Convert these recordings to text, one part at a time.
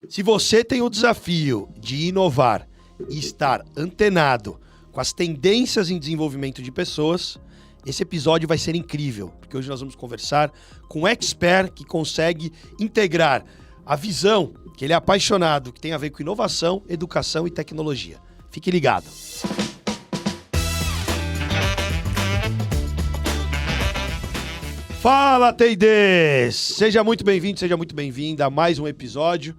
Se você tem o desafio de inovar e estar antenado com as tendências em desenvolvimento de pessoas, esse episódio vai ser incrível, porque hoje nós vamos conversar com um expert que consegue integrar a visão, que ele é apaixonado, que tem a ver com inovação, educação e tecnologia. Fique ligado. Fala, T&Ds! Seja muito bem-vindo, seja muito bem-vinda a mais um episódio.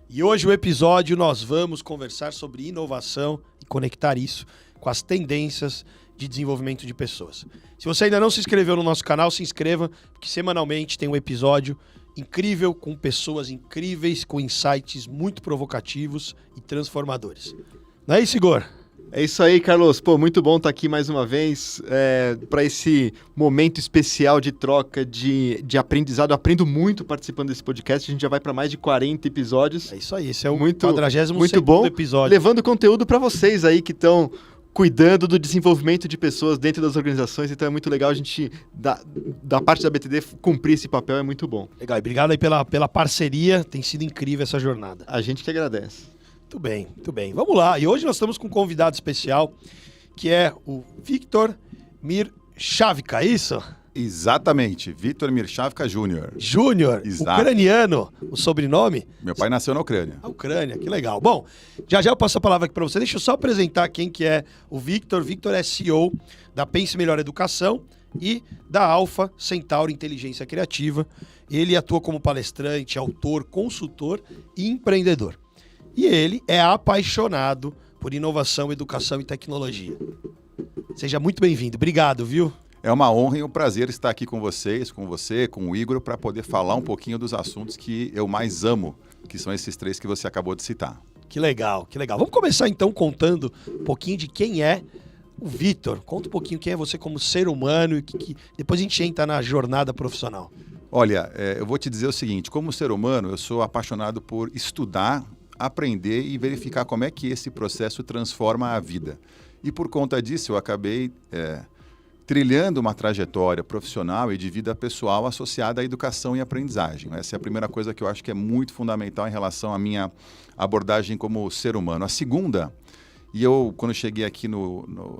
E hoje o episódio nós vamos conversar sobre inovação e conectar isso com as tendências de desenvolvimento de pessoas. Se você ainda não se inscreveu no nosso canal, se inscreva, porque semanalmente tem um episódio incrível com pessoas incríveis, com insights muito provocativos e transformadores. Não é isso, Igor? É isso aí, Carlos. Pô, muito bom estar aqui mais uma vez para esse momento especial de troca, de aprendizado. Eu aprendo muito participando desse podcast. A gente já vai para mais de 40 episódios. É isso aí. Esse é o 42º episódio. Levando conteúdo para vocês aí que estão cuidando do desenvolvimento de pessoas dentro das organizações. Então é muito legal a gente, da parte da BTD, cumprir esse papel. É muito bom. Legal. E obrigado aí pela parceria. Tem sido incrível essa jornada. A gente que agradece. Muito bem, muito bem. Vamos lá. E hoje nós estamos com um convidado especial, que é o Victor Mirshavka, é isso? Exatamente, Victor Mirshavka Júnior. Júnior, ucraniano, o sobrenome? Meu pai nasceu na Ucrânia. A Ucrânia, que legal. Bom, já eu passo a palavra aqui para você. Deixa eu só apresentar quem que é o Victor. Victor é CEO da Pense Melhor Educação e da Alpha Centauri Inteligência Criativa. Ele atua como palestrante, autor, consultor e empreendedor. E ele é apaixonado por inovação, educação e tecnologia. Seja muito bem-vindo. Obrigado, viu? É uma honra e um prazer estar aqui com vocês, com você, com o Igor, para poder falar um pouquinho dos assuntos que eu mais amo, que são esses três que você acabou de citar. Que legal, que legal. Vamos começar então contando um pouquinho de quem é o Victor. Conta um pouquinho quem é você como ser humano e que depois a gente entra na jornada profissional. Olha, eu vou te dizer o seguinte, como ser humano, eu sou apaixonado por estudar, aprender e verificar como é que esse processo transforma a vida. E por conta disso eu acabei trilhando uma trajetória profissional e de vida pessoal associada à educação e aprendizagem. Essa é a primeira coisa que eu acho que é muito fundamental em relação à minha abordagem como ser humano. A segunda, e eu quando cheguei aqui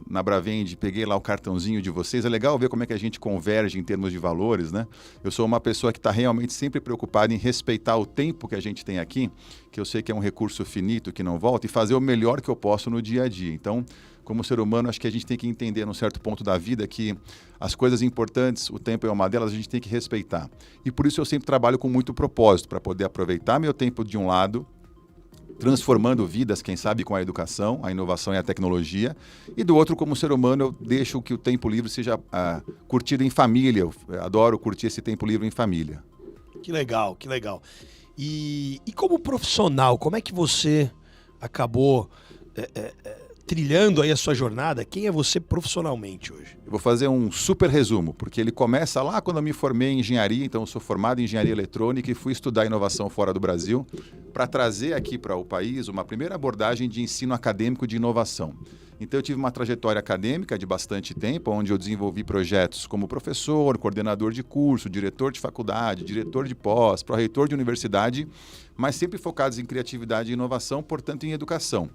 na Bravend, peguei lá o cartãozinho de vocês, é legal ver como é que a gente converge em termos de valores, né? Eu sou uma pessoa que está realmente sempre preocupada em respeitar o tempo que a gente tem aqui, que eu sei que é um recurso finito, que não volta, e fazer o melhor que eu posso no dia a dia. Então, como ser humano, acho que a gente tem que entender num certo ponto da vida que as coisas importantes, o tempo é uma delas, a gente tem que respeitar. E por isso eu sempre trabalho com muito propósito, para poder aproveitar meu tempo de um lado, transformando vidas, quem sabe, com a educação, a inovação e a tecnologia. E do outro, como ser humano, eu deixo que o tempo livre seja curtido em família. Eu adoro curtir esse tempo livre em família. Que legal, que legal. E como profissional, como é que você acabou trilhando aí a sua jornada? Quem é você profissionalmente hoje? Eu vou fazer um super resumo, porque ele começa lá quando eu me formei em engenharia, então eu sou formado em engenharia eletrônica e fui estudar inovação fora do Brasil para trazer aqui para o país uma primeira abordagem de ensino acadêmico de inovação. Então eu tive uma trajetória acadêmica de bastante tempo, onde eu desenvolvi projetos como professor, coordenador de curso, diretor de faculdade, diretor de pós, pró-reitor de universidade, mas sempre focados em criatividade e inovação, portanto em educação.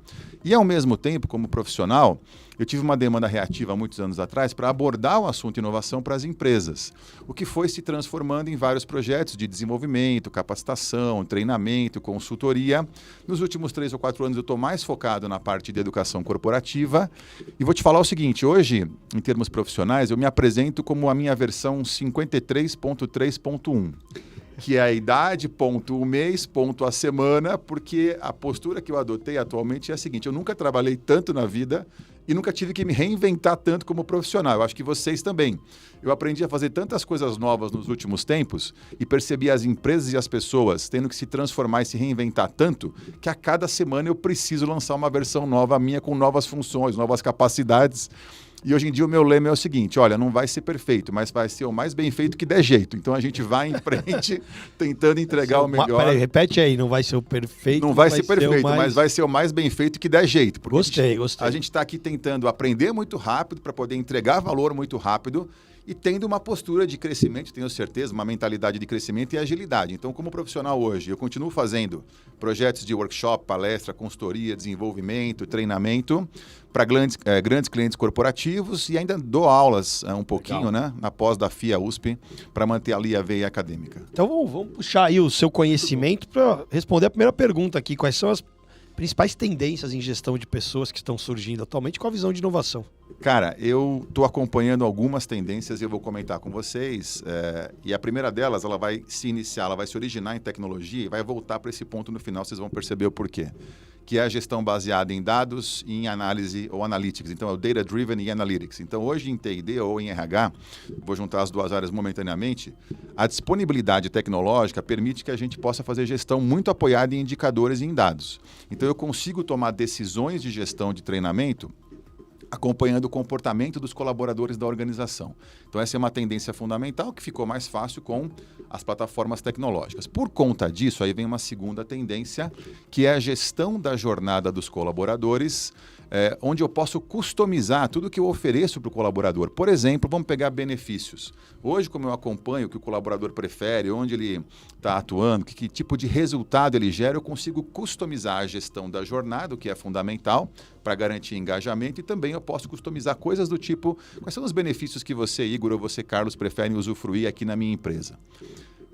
E ao mesmo tempo, como profissional, eu tive uma demanda reativa há muitos anos atrás para abordar o assunto inovação para as empresas, o que foi se transformando em vários projetos de desenvolvimento, capacitação, treinamento, consultoria. Nos últimos 3 ou 4 anos eu estou mais focado na parte de educação corporativa e vou te falar o seguinte, hoje, em termos profissionais, eu me apresento como a minha versão 53.3.1. que é a idade, ponto o mês, ponto a semana, porque a postura que eu adotei atualmente é a seguinte, eu nunca trabalhei tanto na vida e nunca tive que me reinventar tanto como profissional. Eu acho que vocês também. Eu aprendi a fazer tantas coisas novas nos últimos tempos e percebi as empresas e as pessoas tendo que se transformar e se reinventar tanto que a cada semana eu preciso lançar uma versão nova minha com novas funções, novas capacidades. E hoje em dia o meu lema é o seguinte, olha, não vai ser perfeito, mas vai ser o mais bem feito que der jeito. Então a gente vai em frente tentando entregar o melhor. Peraí, repete aí, não vai ser o perfeito. Não vai ser perfeito, mas vai ser o mais bem feito que der jeito. Gostei. A gente está aqui tentando aprender muito rápido para poder entregar valor muito rápido e tendo uma postura de crescimento, tenho certeza, uma mentalidade de crescimento e agilidade. Então, como profissional hoje, eu continuo fazendo projetos de workshop, palestra, consultoria, desenvolvimento, treinamento para grandes clientes corporativos e ainda dou aulas um pouquinho, né, na pós da FIA USP, para manter ali a veia acadêmica. Então vamos puxar aí o seu conhecimento para responder a primeira pergunta aqui. Quais são as principais tendências em gestão de pessoas que estão surgindo atualmente com a visão de inovação? Cara, eu estou acompanhando algumas tendências e eu vou comentar com vocês. E a primeira delas, ela vai se iniciar, ela vai se originar em tecnologia e vai voltar para esse ponto no final, vocês vão perceber o porquê. Que é a gestão baseada em dados e em análise ou analytics. Então, é o Data Driven e Analytics. Então, hoje em TI&D ou em RH, vou juntar as duas áreas momentaneamente, a disponibilidade tecnológica permite que a gente possa fazer gestão muito apoiada em indicadores e em dados. Então, eu consigo tomar decisões de gestão de treinamento acompanhando o comportamento dos colaboradores da organização. Então, essa é uma tendência fundamental que ficou mais fácil com as plataformas tecnológicas. Por conta disso, aí vem uma segunda tendência, que é a gestão da jornada dos colaboradores, onde eu posso customizar tudo que eu ofereço para o colaborador. Por exemplo, vamos pegar benefícios. Hoje, como eu acompanho o que o colaborador prefere, onde ele está atuando, que tipo de resultado ele gera, eu consigo customizar a gestão da jornada, o que é fundamental para garantir engajamento, e também eu posso customizar coisas do tipo, quais são os benefícios que você, Igor, ou você, Carlos, preferem usufruir aqui na minha empresa.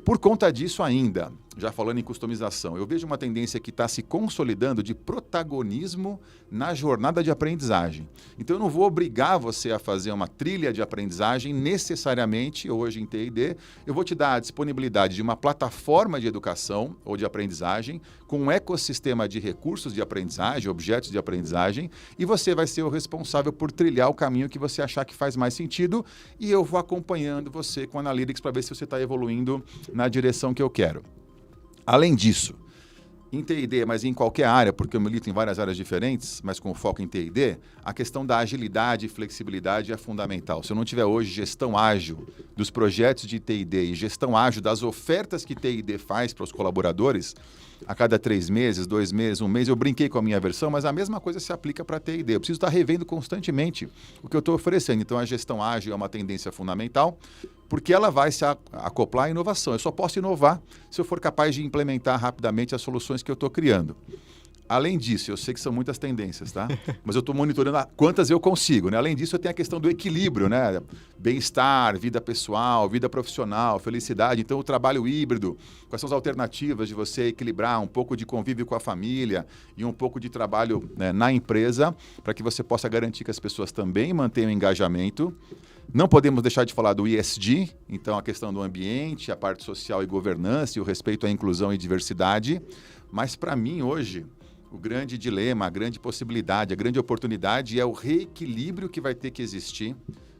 Por conta disso ainda, já falando em customização, eu vejo uma tendência que está se consolidando de protagonismo na jornada de aprendizagem. Então, eu não vou obrigar você a fazer uma trilha de aprendizagem necessariamente hoje em TI&D. Eu vou te dar a disponibilidade de uma plataforma de educação ou de aprendizagem com um ecossistema de recursos de aprendizagem, objetos de aprendizagem, e você vai ser o responsável por trilhar o caminho que você achar que faz mais sentido, e eu vou acompanhando você com Analytics para ver se você está evoluindo na direção que eu quero. Além disso, em TI&D, mas em qualquer área, porque eu milito em várias áreas diferentes, mas com foco em TI&D, a questão da agilidade e flexibilidade é fundamental. Se eu não tiver hoje gestão ágil dos projetos de TI&D e gestão ágil das ofertas que TI&D faz para os colaboradores, a cada 3 meses, 2 meses, 1 mês, eu brinquei com a minha versão, mas a mesma coisa se aplica para TI&D. Eu preciso estar revendo constantemente o que eu estou oferecendo. Então, a gestão ágil é uma tendência fundamental, porque ela vai se acoplar à inovação. Eu só posso inovar se eu for capaz de implementar rapidamente as soluções que eu estou criando. Além disso, eu sei que são muitas tendências, tá? Mas eu estou monitorando quantas eu consigo, né? Além disso, eu tenho a questão do equilíbrio, né? Bem-estar, vida pessoal, vida profissional, felicidade. Então, o trabalho híbrido, quais são as alternativas de você equilibrar um pouco de convívio com a família e um pouco de trabalho, né, na empresa, para que você possa garantir que as pessoas também mantenham engajamento. Não podemos deixar de falar do ESG, então a questão do ambiente, a parte social e governança e o respeito à inclusão e diversidade. Mas, para mim, hoje, o grande dilema, a grande possibilidade, a grande oportunidade é o reequilíbrio que vai ter que existir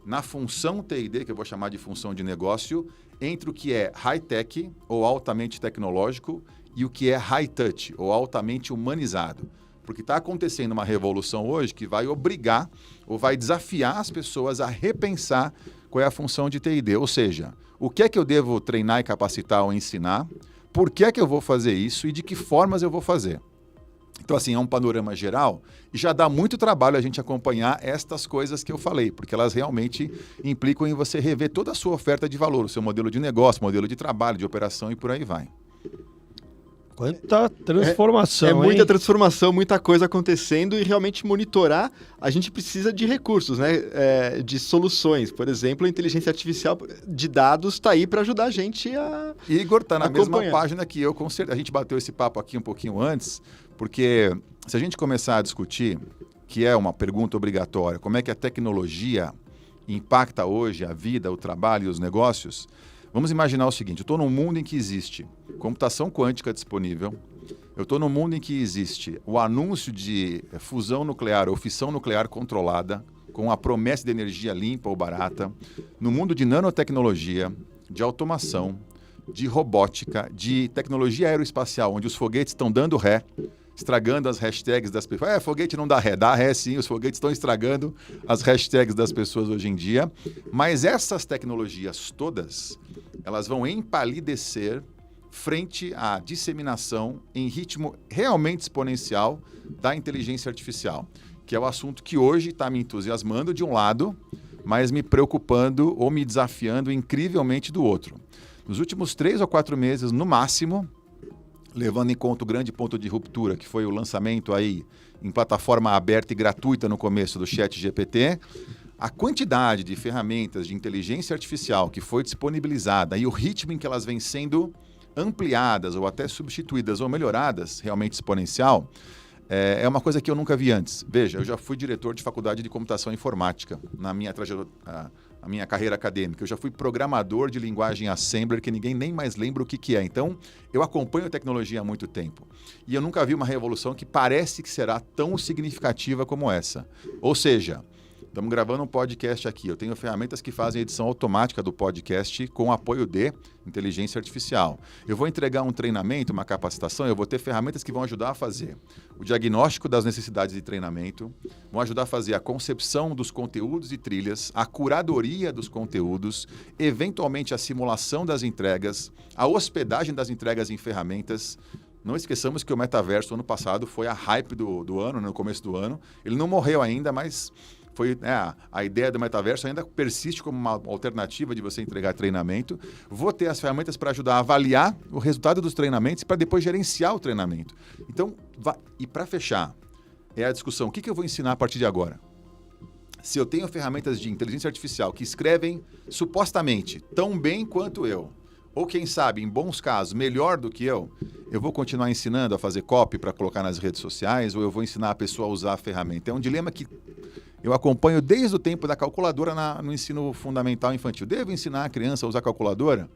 na função TI&D, que eu vou chamar de função de negócio, entre o que é high-tech ou altamente tecnológico e o que é high-touch ou altamente humanizado. Porque está acontecendo uma revolução hoje que vai obrigar ou vai desafiar as pessoas a repensar qual é a função de TI&D. Ou seja, o que é que eu devo treinar e capacitar ou ensinar, por que é que eu vou fazer isso e de que formas eu vou fazer. Então, assim, é um panorama geral e já dá muito trabalho a gente acompanhar estas coisas que eu falei, porque elas realmente implicam em você rever toda a sua oferta de valor, o seu modelo de negócio, modelo de trabalho, de operação e por aí vai. Quanta transformação, É muita hein? transformação, muita coisa acontecendo, e realmente monitorar, a gente precisa de recursos, né? De soluções. Por exemplo, a inteligência artificial de dados está aí para ajudar a gente a Igor está na acompanhar. mesma página que eu, com certeza. A gente bateu esse papo aqui um pouquinho antes, porque se a gente começar a discutir, que é uma pergunta obrigatória, como é que a tecnologia impacta hoje a vida, o trabalho e os negócios, vamos imaginar o seguinte: eu estou num mundo em que existe computação quântica disponível, eu estou num mundo em que existe o anúncio de fusão nuclear ou fissão nuclear controlada, com a promessa de energia limpa ou barata, no mundo de nanotecnologia, de automação, de robótica, de tecnologia aeroespacial, onde os foguetes estão dando ré, estragando as hashtags das pessoas. Foguete não dá ré sim, os foguetes estão estragando as hashtags das pessoas hoje em dia. Mas essas tecnologias todas, elas vão empalidecer frente à disseminação em ritmo realmente exponencial da inteligência artificial, que é o assunto que hoje está me entusiasmando, de um lado, mas me preocupando ou me desafiando incrivelmente do outro. Nos últimos 3 ou 4 meses, no máximo, levando em conta o grande ponto de ruptura, que foi o lançamento aí em plataforma aberta e gratuita no começo do ChatGPT, a quantidade de ferramentas de inteligência artificial que foi disponibilizada e o ritmo em que elas vêm sendo ampliadas ou até substituídas ou melhoradas, realmente exponencial, é uma coisa que eu nunca vi antes. Veja, eu já fui diretor de faculdade de computação e informática na minha a minha carreira acadêmica. Eu já fui programador de linguagem Assembler, que ninguém nem mais lembra o que é. Então, eu acompanho a tecnologia há muito tempo. E eu nunca vi uma revolução que parece que será tão significativa como essa. Ou seja, estamos gravando um podcast aqui. Eu tenho ferramentas que fazem edição automática do podcast com apoio de inteligência artificial. Eu vou entregar um treinamento, uma capacitação, eu vou ter ferramentas que vão ajudar a fazer o diagnóstico das necessidades de treinamento, vão ajudar a fazer a concepção dos conteúdos e trilhas, a curadoria dos conteúdos, eventualmente a simulação das entregas, a hospedagem das entregas em ferramentas. Não esqueçamos que o metaverso, ano passado, foi a hype do ano, no começo do ano. Ele não morreu ainda, mas a ideia do metaverso ainda persiste como uma alternativa de você entregar treinamento. Vou ter as ferramentas para ajudar a avaliar o resultado dos treinamentos e para depois gerenciar o treinamento. Então, e para fechar, é a discussão, o que eu vou ensinar a partir de agora? Se eu tenho ferramentas de inteligência artificial que escrevem supostamente tão bem quanto eu, ou quem sabe, em bons casos, melhor do que eu vou continuar ensinando a fazer copy para colocar nas redes sociais ou eu vou ensinar a pessoa a usar a ferramenta? É um dilema que eu acompanho desde o tempo da calculadora no ensino fundamental infantil. Devo ensinar a criança a usar calculadora?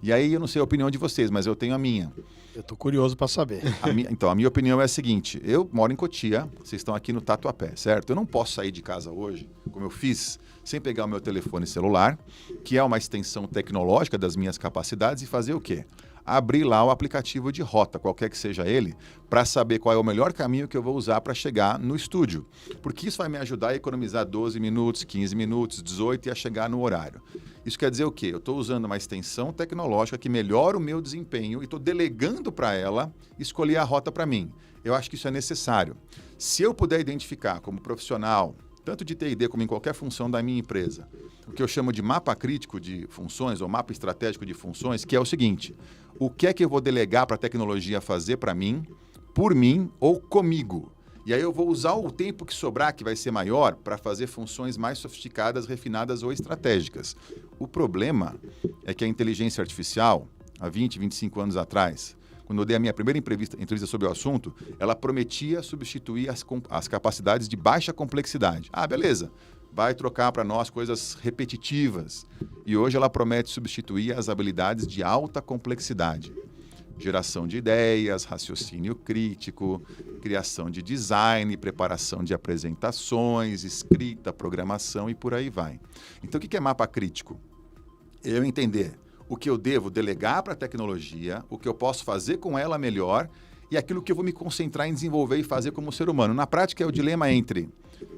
E aí eu não sei a opinião de vocês, mas eu tenho a minha. Eu estou curioso para saber. Então, a minha opinião é a seguinte. Eu moro em Cotia, vocês estão aqui no Tatuapé, certo? Eu não posso sair de casa hoje, como eu fiz, sem pegar o meu telefone celular, que é uma extensão tecnológica das minhas capacidades, e fazer o quê? Abrir lá o aplicativo de rota, qualquer que seja ele, para saber qual é o melhor caminho que eu vou usar para chegar no estúdio. Porque isso vai me ajudar a economizar 12 minutos, 15 minutos, 18 e a chegar no horário. Isso quer dizer o quê? Eu estou usando uma extensão tecnológica que melhora o meu desempenho e estou delegando para ela escolher a rota para mim. Eu acho que isso é necessário. Se eu puder identificar como profissional, tanto de T&D como em qualquer função da minha empresa, o que eu chamo de mapa crítico de funções ou mapa estratégico de funções, que é o seguinte: o que é que eu vou delegar para a tecnologia fazer para mim, por mim ou comigo? E aí eu vou usar o tempo que sobrar, que vai ser maior, para fazer funções mais sofisticadas, refinadas ou estratégicas. O problema é que a inteligência artificial, há 20, 25 anos atrás, quando eu dei a minha primeira entrevista sobre o assunto, ela prometia substituir as capacidades de baixa complexidade. Ah, beleza, vai trocar para nós coisas repetitivas. E hoje ela promete substituir as habilidades de alta complexidade. Geração de ideias, raciocínio crítico, criação de design, preparação de apresentações, escrita, programação e por aí vai. Então, o que é mapa crítico? Eu entender o que eu devo delegar para a tecnologia, o que eu posso fazer com ela melhor e aquilo que eu vou me concentrar em desenvolver e fazer como ser humano. Na prática, é o dilema entre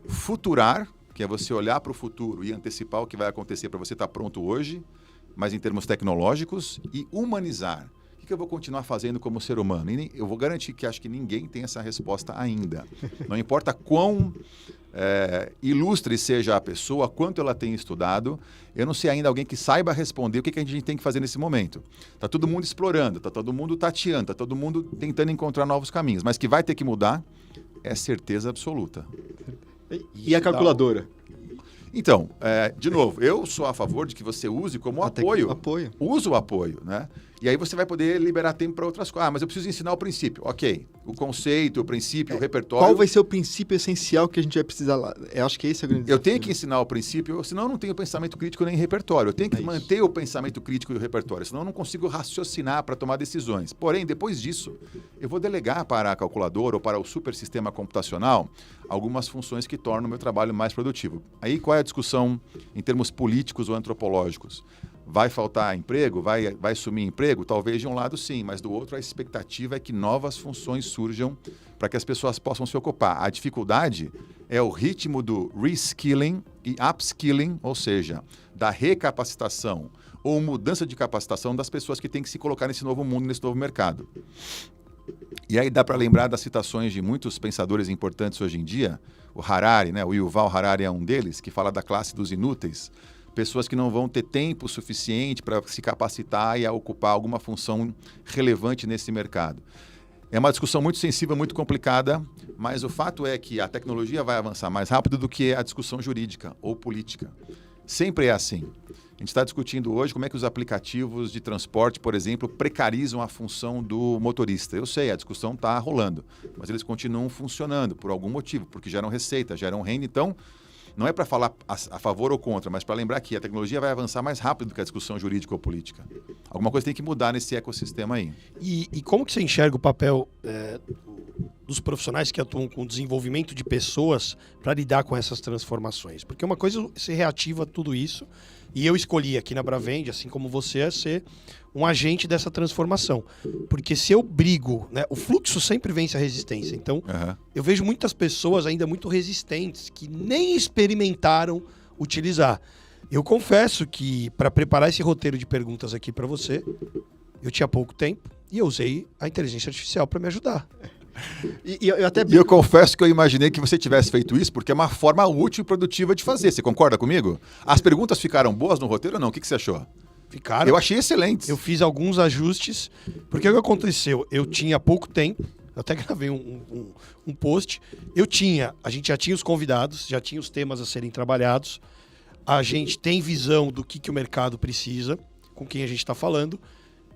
futurar, que é você olhar para o futuro e antecipar o que vai acontecer para você estar pronto hoje, mas em termos tecnológicos, e humanizar. O que eu vou continuar fazendo como ser humano? E eu vou garantir que acho que ninguém tem essa resposta ainda. Não importa quão ilustre seja a pessoa, quanto ela tenha estudado, eu não sei ainda alguém que saiba responder o que a gente tem que fazer nesse momento. Está todo mundo explorando, está todo mundo tateando, está todo mundo tentando encontrar novos caminhos, mas que vai ter que mudar é certeza absoluta. E a calculadora? Então, de novo, eu sou a favor de que você use como apoio. Usa o apoio, né? E aí você vai poder liberar tempo para outras coisas. Ah, mas eu preciso ensinar o princípio. Ok. O conceito, o princípio, o repertório. Qual vai ser o princípio essencial que a gente vai precisar lá? Eu acho que esse é o grande desafio. Eu tenho que ensinar o princípio, senão eu não tenho pensamento crítico nem repertório. Eu tenho que manter o pensamento crítico e o repertório, senão eu não consigo raciocinar para tomar decisões. Porém, depois disso, eu vou delegar para a calculadora ou para o super sistema computacional algumas funções que tornam o meu trabalho mais produtivo. Aí qual é a discussão em termos políticos ou antropológicos? Vai faltar emprego? Vai sumir emprego? Talvez de um lado sim, mas do outro a expectativa é que novas funções surjam para que as pessoas possam se ocupar. A dificuldade é o ritmo do reskilling e upskilling, ou seja, da recapacitação ou mudança de capacitação das pessoas que têm que se colocar nesse novo mundo, nesse novo mercado. E aí dá para lembrar das citações de muitos pensadores importantes hoje em dia. O Harari, né? O Yuval Harari é um deles, que fala da classe dos inúteis. Pessoas que não vão ter tempo suficiente para se capacitar e a ocupar alguma função relevante nesse mercado. É uma discussão muito sensível, muito complicada, mas o fato é que a tecnologia vai avançar mais rápido do que a discussão jurídica ou política. Sempre é assim. A gente está discutindo hoje como é que os aplicativos de transporte, por exemplo, precarizam a função do motorista. Eu sei, a discussão está rolando, mas eles continuam funcionando por algum motivo, porque geram receita, geram renda. Então, não é para falar a favor ou contra, mas para lembrar que a tecnologia vai avançar mais rápido do que a discussão jurídica ou política. Alguma coisa tem que mudar nesse ecossistema aí. E como que você enxerga o papel dos profissionais que atuam com o desenvolvimento de pessoas para lidar com essas transformações? Porque uma coisa é ser reativa a tudo isso, e eu escolhi aqui na Bravend, assim como você, ser um agente dessa transformação. Porque se eu brigo, né, o fluxo sempre vence a resistência. Então, eu vejo muitas pessoas ainda muito resistentes, que nem experimentaram utilizar. Eu confesso que, para preparar esse roteiro de perguntas aqui para você, eu tinha pouco tempo e eu usei a inteligência artificial para me ajudar. E eu confesso que eu imaginei que você tivesse feito isso porque é uma forma útil e produtiva de fazer. Você concorda comigo? As perguntas ficaram boas no roteiro ou não? O que você achou? Ficaram. Eu achei excelentes. Eu fiz alguns ajustes, porque o que aconteceu? Eu tinha pouco tempo, eu até gravei um post. A gente já tinha os convidados, já tinha os temas a serem trabalhados, a gente tem visão do que o mercado precisa, com quem a gente está falando.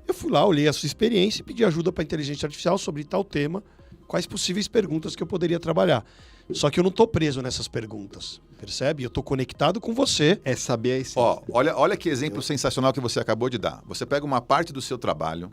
Eu fui lá, olhei a sua experiência e pedi ajuda para a inteligência artificial sobre tal tema, quais possíveis perguntas que eu poderia trabalhar. Só que eu não estou preso nessas perguntas, percebe? Eu estou conectado com você. É saber a essência. Ó, olha que exemplo sensacional que você acabou de dar. Você pega uma parte do seu trabalho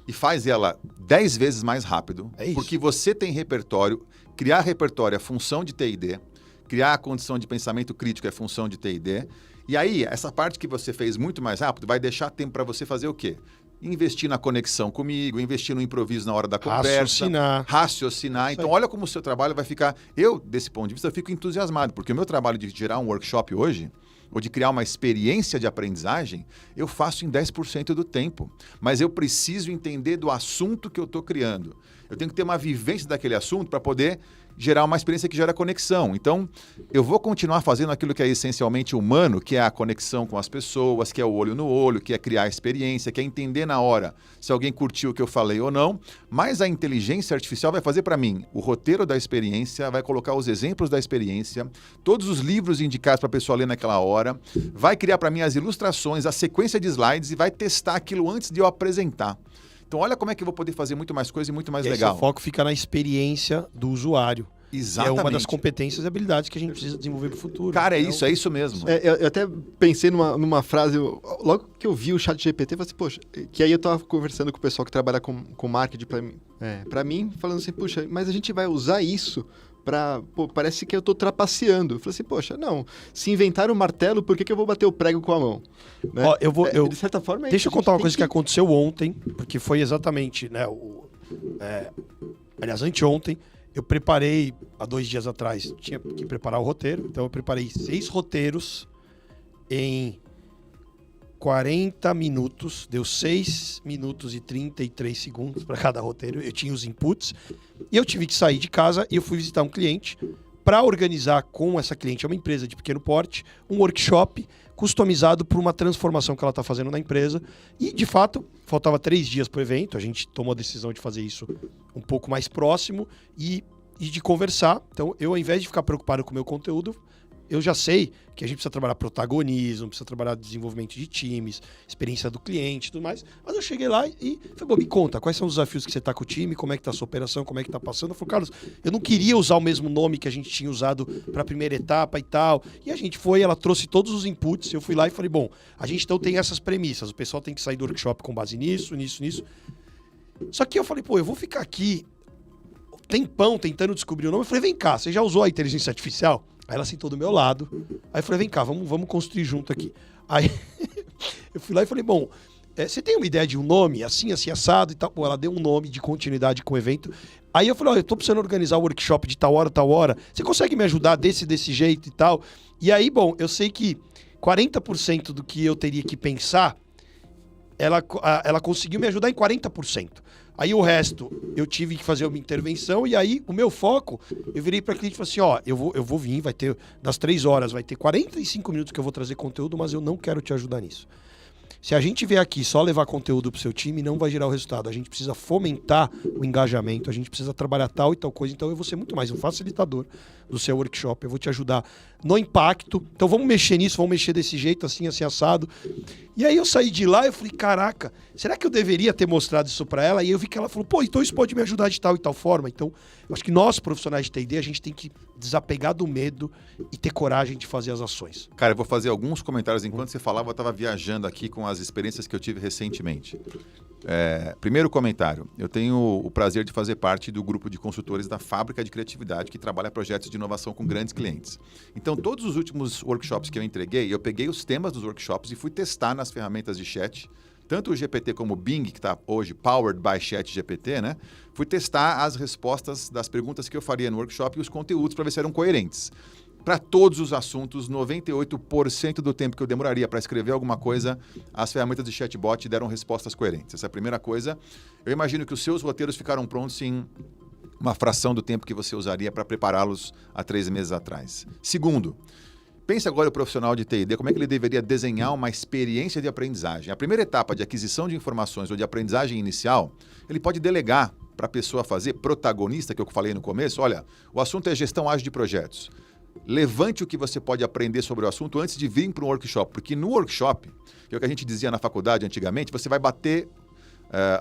e faz ela 10 vezes mais rápido, porque você tem repertório. Criar repertório é função de T&D, criar a condição de pensamento crítico é função de T&D. E aí, essa parte que você fez muito mais rápido vai deixar tempo para você fazer o quê? Investir na conexão comigo, investir no improviso na hora da conversa. Raciocinar. Então, olha como o seu trabalho vai ficar... Eu, desse ponto de vista, eu fico entusiasmado, porque o meu trabalho de gerar um workshop hoje, ou de criar uma experiência de aprendizagem, eu faço em 10% do tempo. Mas eu preciso entender do assunto que eu estou criando. Eu tenho que ter uma vivência daquele assunto para poder gerar uma experiência que gera conexão. Então, eu vou continuar fazendo aquilo que é essencialmente humano, que é a conexão com as pessoas, que é o olho no olho, que é criar experiência, que é entender na hora se alguém curtiu o que eu falei ou não. Mas a inteligência artificial vai fazer para mim o roteiro da experiência, vai colocar os exemplos da experiência, todos os livros indicados para a pessoa ler naquela hora, vai criar para mim as ilustrações, a sequência de slides e vai testar aquilo antes de eu apresentar. Então, olha como é que eu vou poder fazer muito mais coisa e muito mais legal. O foco fica na experiência do usuário. Exatamente. É uma das competências e habilidades que a gente precisa desenvolver para o futuro. Cara, é isso mesmo. Eu até pensei numa frase, logo que eu vi o ChatGPT, eu falei assim, poxa, que aí eu estava conversando com o pessoal que trabalha com marketing para mim, falando assim, puxa, mas a gente vai usar isso parece que eu estou trapaceando. Eu falei assim, poxa, não, se inventar um martelo, por que eu vou bater o prego com a mão? Né? Ó, de certa forma... Deixa eu contar uma coisa que aconteceu ontem, porque foi exatamente, né, aliás, anteontem, eu preparei, há 2 dias atrás, tinha que preparar o roteiro, então eu preparei 6 roteiros em 40 minutos, deu 6 minutos e 33 segundos para cada roteiro, eu tinha os inputs, e eu tive que sair de casa e eu fui visitar um cliente para organizar com essa cliente, é uma empresa de pequeno porte, um workshop customizado por uma transformação que ela está fazendo na empresa. E, de fato, faltava 3 dias para o evento, a gente tomou a decisão de fazer isso um pouco mais próximo e de conversar. Então, eu, ao invés de ficar preocupado com o meu conteúdo, eu já sei que a gente precisa trabalhar protagonismo, precisa trabalhar desenvolvimento de times, experiência do cliente e tudo mais. Mas eu cheguei lá e falei, bom, me conta, quais são os desafios que você está com o time, como é que está a sua operação, como é que está passando. Eu falei, Carlos, eu não queria usar o mesmo nome que a gente tinha usado para a primeira etapa e tal. E a gente foi, ela trouxe todos os inputs, eu fui lá e falei, bom, a gente então tem essas premissas, o pessoal tem que sair do workshop com base nisso. Só que eu falei, pô, eu vou ficar aqui tempão tentando descobrir o nome. Eu falei, vem cá, você já usou a inteligência artificial? Aí ela sentou do meu lado. Aí eu falei, vem cá, vamos construir junto aqui. Aí eu fui lá e falei, bom, você tem uma ideia de um nome, assim, assado e tal? Pô, ela deu um nome de continuidade com o evento. Aí eu falei, eu tô precisando organizar o workshop de tal hora. Você consegue me ajudar desse jeito e tal? E aí, bom, eu sei que 40% do que eu teria que pensar, ela conseguiu me ajudar em 40%. Aí o resto, eu tive que fazer uma intervenção e aí o meu foco, eu virei para cliente e falei assim, ó, eu vou vir, vai ter, das 3 horas, vai ter 45 minutos que eu vou trazer conteúdo, mas eu não quero te ajudar nisso. Se a gente vier aqui só levar conteúdo pro seu time, não vai gerar o resultado. A gente precisa fomentar o engajamento, a gente precisa trabalhar tal e tal coisa. Então eu vou ser muito mais um facilitador do seu workshop. Eu vou te ajudar no impacto. Então vamos mexer nisso, vamos mexer desse jeito, assim assado. E aí eu saí de lá e falei, caraca, será que eu deveria ter mostrado isso para ela? E eu vi que ela falou, pô, então isso pode me ajudar de tal e tal forma. Então, eu acho que nós, profissionais de TD, a gente tem que desapegar do medo e ter coragem de fazer as ações. Cara, eu vou fazer alguns comentários. Enquanto você falava, eu estava viajando aqui com as experiências que eu tive recentemente. Primeiro comentário. Eu tenho o prazer de fazer parte do grupo de consultores da Fábrica de Criatividade, que trabalha projetos de inovação com grandes clientes. Então, todos os últimos workshops que eu entreguei, eu peguei os temas dos workshops e fui testar nas ferramentas de chat, tanto o GPT como o Bing, que está hoje powered by ChatGPT, né? Fui testar as respostas das perguntas que eu faria no workshop e os conteúdos para ver se eram coerentes. Para todos os assuntos, 98% do tempo que eu demoraria para escrever alguma coisa, as ferramentas de chatbot deram respostas coerentes. Essa é a primeira coisa. Eu imagino que os seus roteiros ficaram prontos em uma fração do tempo que você usaria para prepará-los há 3 meses atrás. Segundo, pense agora o profissional de TD, como é que ele deveria desenhar uma experiência de aprendizagem. A primeira etapa de aquisição de informações ou de aprendizagem inicial, ele pode delegar para a pessoa fazer, protagonista, que eu falei no começo. Olha, o assunto é gestão ágil de projetos. Levante o que você pode aprender sobre o assunto antes de vir para um workshop, porque no workshop, que é o que a gente dizia na faculdade antigamente, você vai bater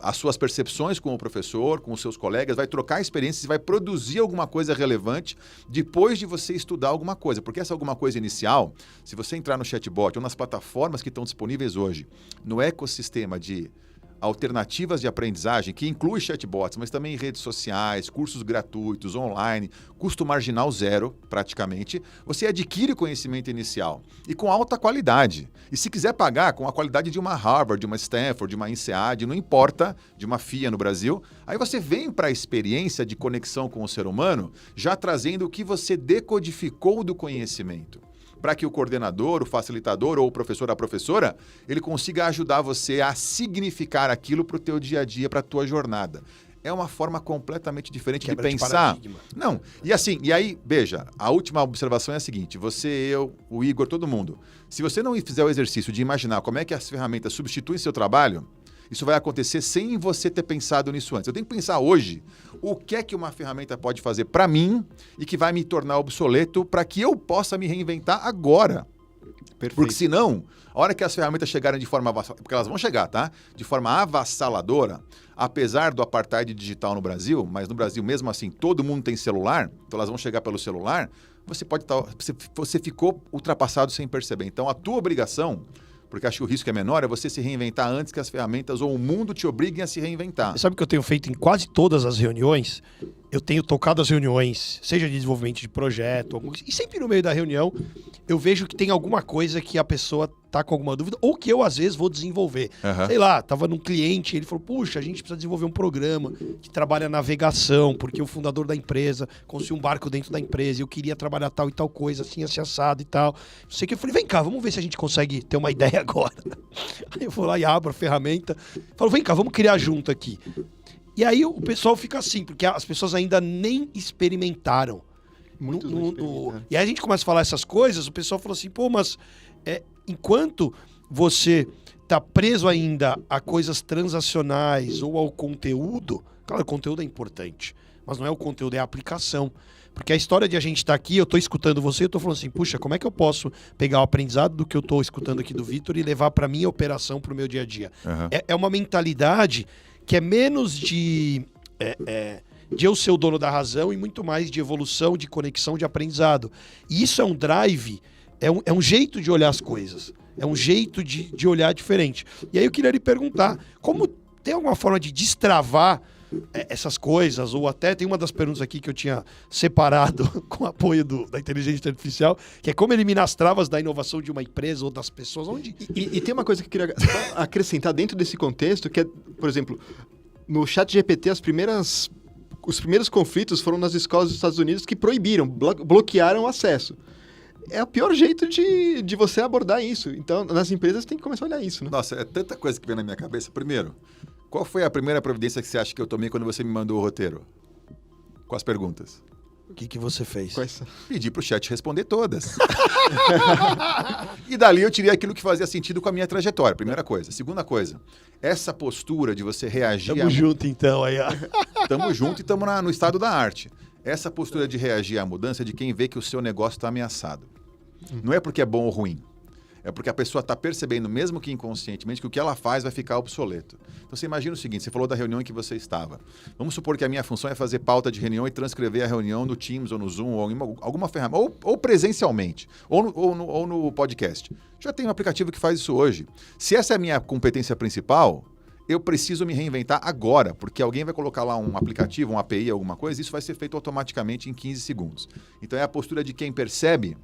as suas percepções com o professor, com os seus colegas, vai trocar experiências e vai produzir alguma coisa relevante depois de você estudar alguma coisa. Porque essa alguma coisa inicial, se você entrar no chatbot ou nas plataformas que estão disponíveis hoje, no ecossistema de alternativas de aprendizagem, que inclui chatbots, mas também redes sociais, cursos gratuitos, online, custo marginal zero, praticamente, você adquire conhecimento inicial e com alta qualidade. E se quiser pagar com a qualidade de uma Harvard, de uma Stanford, de uma INSEAD, não importa, de uma FIA no Brasil, aí você vem para a experiência de conexão com o ser humano, já trazendo o que você decodificou do conhecimento, para que o coordenador, o facilitador ou o professor, a professora, ele consiga ajudar você a significar aquilo para o teu dia a dia, para a tua jornada. É uma forma completamente diferente de pensar. Não, e aí, veja, a última observação é a seguinte, você, eu, o Igor, todo mundo, se você não fizer o exercício de imaginar como é que as ferramentas substituem seu trabalho, isso vai acontecer sem você ter pensado nisso antes. Eu tenho que pensar hoje o que é que uma ferramenta pode fazer para mim e que vai me tornar obsoleto para que eu possa me reinventar agora. Perfeito. Porque senão, a hora que as ferramentas chegarem de forma avassaladora, porque elas vão chegar, tá? De forma avassaladora, apesar do apartheid digital no Brasil, mas no Brasil mesmo assim todo mundo tem celular, então elas vão chegar pelo celular, você ficou ultrapassado sem perceber. Então a tua obrigação, porque acho que o risco é menor, é você se reinventar antes que as ferramentas ou o mundo te obriguem a se reinventar. Sabe o que eu tenho feito em quase todas as reuniões? Eu tenho tocado as reuniões, seja de desenvolvimento de projeto, e sempre no meio da reunião eu vejo que tem alguma coisa que a pessoa tá com alguma dúvida, ou que eu às vezes vou desenvolver. Sei lá, tava num cliente, ele falou, puxa, a gente precisa desenvolver um programa que trabalha navegação, porque o fundador da empresa construiu um barco dentro da empresa, e eu queria trabalhar tal e tal coisa, assim assado e tal. Não sei o que, eu falei, vem cá, vamos ver se a gente consegue ter uma ideia agora. Aí eu vou lá e abro a ferramenta, falo, vem cá, vamos criar junto aqui. E aí o pessoal fica assim, porque as pessoas ainda nem experimentaram. E aí a gente começa a falar essas coisas, o pessoal fala assim, pô, mas enquanto você tá preso ainda a coisas transacionais ou ao conteúdo, claro, o conteúdo é importante, mas não é o conteúdo, é a aplicação. Porque a história de a gente estar aqui, eu tô escutando você, eu tô falando assim, puxa, como é que eu posso pegar o aprendizado do que eu tô escutando aqui do Vitor e levar para minha operação, para o meu dia a dia? É uma mentalidade que é menos de eu ser o dono da razão e muito mais de evolução, de conexão, de aprendizado. E isso é um drive, é um jeito de olhar as coisas, é um jeito de olhar diferente. E aí eu queria lhe perguntar, como tem alguma forma de destravar essas coisas, ou até tem uma das perguntas aqui que eu tinha separado com o apoio da inteligência artificial, que é como eliminar as travas da inovação de uma empresa ou das pessoas. Onde... E tem uma coisa que eu queria acrescentar dentro desse contexto, que é, por exemplo, no ChatGPT, os primeiros conflitos foram nas escolas dos Estados Unidos que proibiram, bloquearam o acesso. É o pior jeito de você abordar isso. Então, nas empresas tem que começar a olhar isso, né? Nossa, é tanta coisa que vem na minha cabeça. Primeiro, Qual foi a primeira providência que você acha que eu tomei quando você me mandou o roteiro? Com as perguntas. O que você fez? Pedi pro chat responder todas. E dali eu tirei aquilo que fazia sentido com a minha trajetória, primeira coisa. Segunda coisa, essa postura de você reagir... Tamo junto então aí, ó. Tamo junto e tamo no estado da arte. Essa postura de reagir à mudança é de quem vê que o seu negócio está ameaçado. Não é porque é bom ou ruim. É porque a pessoa está percebendo, mesmo que inconscientemente, que o que ela faz vai ficar obsoleto. Então você imagina o seguinte, você falou da reunião em que você estava. Vamos supor que a minha função é fazer pauta de reunião e transcrever a reunião no Teams ou no Zoom ou em alguma ferramenta, ou presencialmente, ou no podcast. Já tem um aplicativo que faz isso hoje. Se essa é a minha competência principal, eu preciso me reinventar agora, porque alguém vai colocar lá um aplicativo, um API, alguma coisa, e isso vai ser feito automaticamente em 15 segundos. Então é a postura de quem percebe.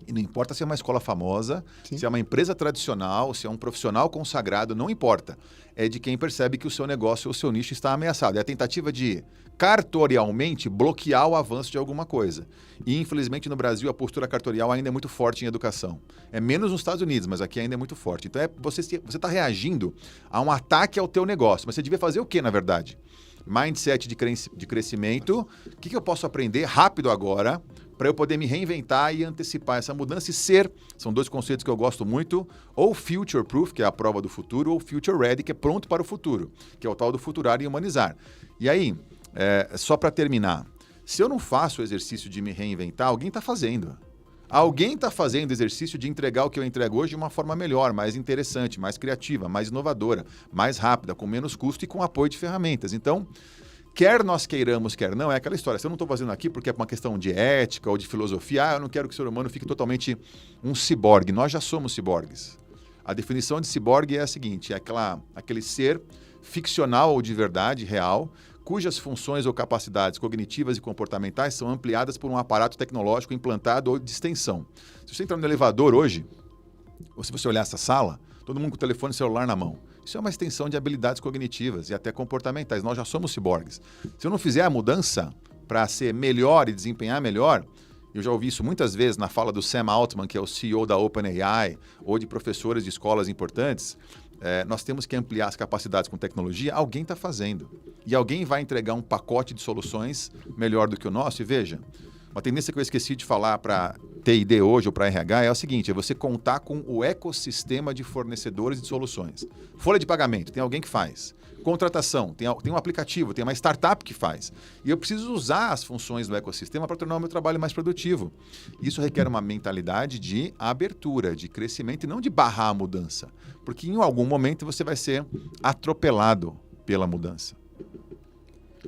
E não importa se é uma escola famosa, se é uma empresa tradicional, se é um profissional consagrado, não importa. É de quem percebe que o seu negócio ou o seu nicho está ameaçado. É a tentativa de, cartorialmente, bloquear o avanço de alguma coisa. E, infelizmente, no Brasil, a postura cartorial ainda é muito forte em educação. É menos nos Estados Unidos, mas aqui ainda é muito forte. Então, você está reagindo a um ataque ao teu negócio. Mas você devia fazer o quê, na verdade? Mindset de crescimento. O que eu posso aprender rápido agora para eu poder me reinventar e antecipar essa mudança e ser, são dois conceitos que eu gosto muito, ou future proof, que é a prova do futuro, ou future ready, que é pronto para o futuro, que é o tal do futurar e humanizar. E aí, só para terminar, se eu não faço o exercício de me reinventar, alguém está fazendo. Alguém está fazendo o exercício de entregar o que eu entrego hoje de uma forma melhor, mais interessante, mais criativa, mais inovadora, mais rápida, com menos custo e com apoio de ferramentas. Então, quer nós queiramos, quer não, é aquela história. Se eu não estou fazendo aqui porque é uma questão de ética ou de filosofia, eu não quero que o ser humano fique totalmente um ciborgue. Nós já somos ciborgues. A definição de ciborgue é a seguinte, é aquele ser ficcional ou de verdade, real, cujas funções ou capacidades cognitivas e comportamentais são ampliadas por um aparato tecnológico implantado ou de extensão. Se você entrar no elevador hoje, ou se você olhar essa sala, todo mundo com o telefone celular na mão. Isso é uma extensão de habilidades cognitivas e até comportamentais. Nós já somos ciborgues. Se eu não fizer a mudança para ser melhor e desempenhar melhor, eu já ouvi isso muitas vezes na fala do Sam Altman, que é o CEO da OpenAI, ou de professores de escolas importantes, nós temos que ampliar as capacidades com tecnologia. Alguém está fazendo. E alguém vai entregar um pacote de soluções melhor do que o nosso. E veja, uma tendência que eu esqueci de falar para TID hoje ou para RH é o seguinte, é você contar com o ecossistema de fornecedores de soluções. Folha de pagamento, tem alguém que faz. Contratação, tem um aplicativo, tem uma startup que faz. E eu preciso usar as funções do ecossistema para tornar o meu trabalho mais produtivo. Isso requer uma mentalidade de abertura, de crescimento e não de barrar a mudança. Porque em algum momento você vai ser atropelado pela mudança.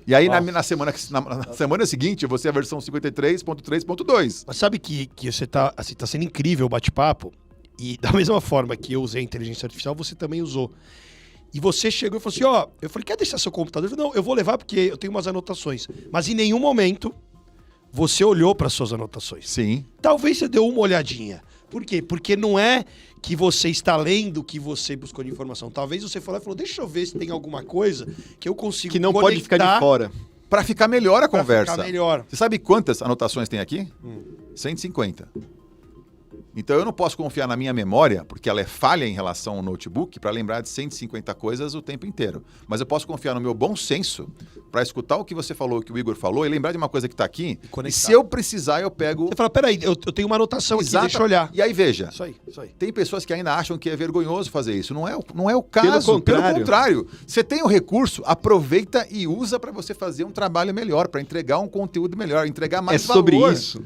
E aí, na semana seguinte, eu vou ser a versão 53.3.2. Mas sabe que você tá sendo incrível o bate-papo? E da mesma forma que eu usei a inteligência artificial, você também usou. E você chegou e falou assim, eu falei, quer deixar seu computador? Eu falei, não, eu vou levar porque eu tenho umas anotações. Mas em nenhum momento você olhou para suas anotações. Sim. Talvez você deu uma olhadinha. Por quê? Porque não é que você está lendo o que você buscou de informação. Talvez você falou, deixa eu ver se tem alguma coisa que eu consigo que não pode ficar de fora. Para ficar melhor a conversa. Ficar melhor. Você sabe quantas anotações tem aqui? 150. Então eu não posso confiar na minha memória, porque ela é falha em relação ao notebook, para lembrar de 150 coisas o tempo inteiro. Mas eu posso confiar no meu bom senso para escutar o que você falou, o que o Igor falou, e lembrar de uma coisa que está aqui. E se eu precisar, eu pego... Você fala, peraí, eu tenho uma anotação aqui, deixa eu olhar. E aí, veja, isso aí. Tem pessoas que ainda acham que é vergonhoso fazer isso. Não é o caso. Pelo contrário. Você tem o recurso, aproveita e usa para você fazer um trabalho melhor, para entregar um conteúdo melhor, entregar mais valor.